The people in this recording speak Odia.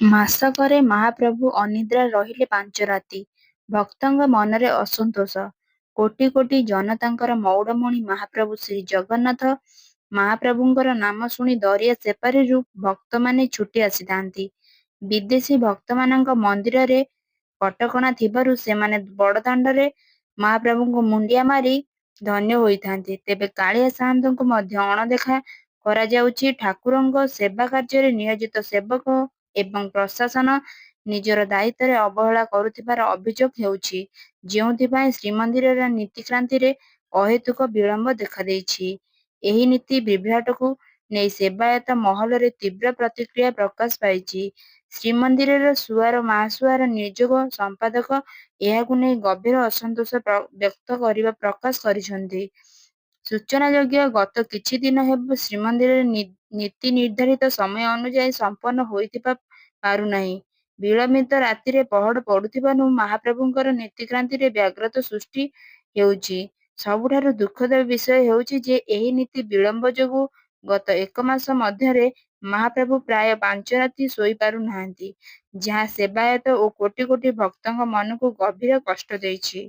ମାସକରେ ମହାପ୍ରଭୁ ଅନିଦ୍ରା ରହିଲେ 5 ରାତି। ଭକ୍ତଙ୍କ ମନରେ ଅସନ୍ତୋଷ। କୋଟି କୋଟି ଜନତାଙ୍କର ମଉଡ଼ମଣି ମହାପ୍ରଭୁ ଶ୍ରୀ ଜଗନ୍ନାଥ। ମହାପ୍ରଭୁଙ୍କର ନାମ ଶୁଣି ଦରିଆ ସେପାରିରୁ ଭକ୍ତମାନେ ଛୁଟି ଆସିଥାନ୍ତି। ବିଦେଶୀ ଭକ୍ତମାନଙ୍କ ମନ୍ଦିରରେ କଟକଣା ଥିବାରୁ ସେମାନେ ବଡ଼ଦାଣ୍ଡରେ ମହାପ୍ରଭୁଙ୍କୁ ମୁଣ୍ଡିଆ ମାରି ଧନ୍ୟ ହୋଇଥାନ୍ତି। ତେବେ କାଳିଆ ସାଆନ୍ତଙ୍କୁ ମଧ୍ୟ ଅଣଦେଖା କରାଯାଉଛି। ଠାକୁରଙ୍କ ସେବା କାର୍ଯ୍ୟରେ ନିୟୋଜିତ ସେବକ ଏବଂ ପ୍ରଶାସନ ନିଜର ଦାୟିତ୍ୱରେ ଅବହେଳା କରୁଥିବାର ଅଭିଯୋଗ ହେଉଛି, ଯେଉଁଥିପାଇଁ ଶ୍ରୀମନ୍ଦିରର ନୀତିକାନ୍ତିରେ ଅହେତୁକ ବିଳମ୍ବ ଦେଖାଦେଇଛି। ଏହି ନୀତି ବିଭ୍ରାଟକୁ ନେଇ ସେବାୟତ ମହଲରେ ତୀବ୍ର ପ୍ରତିକ୍ରିୟା ପ୍ରକାଶ ପାଇଛି। ଶ୍ରୀମନ୍ଦିରର ସୁଆର ମାହାସୁଆର ନିଯୋଗ ସମ୍ପାଦକ ଏହାକୁ ନେଇ ଗଭୀର ଅସନ୍ତୋଷ ବ୍ୟକ୍ତ କରିବା ପ୍ରକାଶ କରିଛନ୍ତି। ସୂଚନାଯୋଗ୍ୟ, ଗତ କିଛି ଦିନ ହେବ ଶ୍ରୀମନ୍ଦିରରେ ନୀତି ନିର୍ଦ୍ଧାରିତ ସମୟ ଅନୁଯାୟୀ ସମ୍ପନ୍ନ ହୋଇଥିବା ପାରୁନାହିଁ। ବିଳମ୍ବିତ ରାତିରେ ପହଡ଼ ପଡୁଥିବାରୁ ମହାପ୍ରଭୁଙ୍କର ନୀତିକାନ୍ତିରେ ବ୍ୟାଘାତ ସୃଷ୍ଟି ହେଉଛି। ସବୁଠାରୁ ଦୁଃଖଦ ବିଷୟ ହେଉଛି ଯେ ଏହି ନୀତି ବିଳମ୍ବ ଯୋଗୁଁ ଗତ 1 ମାସ ମଧ୍ୟରେ ମହାପ୍ରଭୁ ପ୍ରାୟ 5 ରାତି ଶୋଇପାରୁନାହାନ୍ତି, ଯାହା ସେବାୟତ ଓ କୋଟି କୋଟି ଭକ୍ତଙ୍କ ମନକୁ ଗଭୀର କଷ୍ଟ ଦେଇଛି।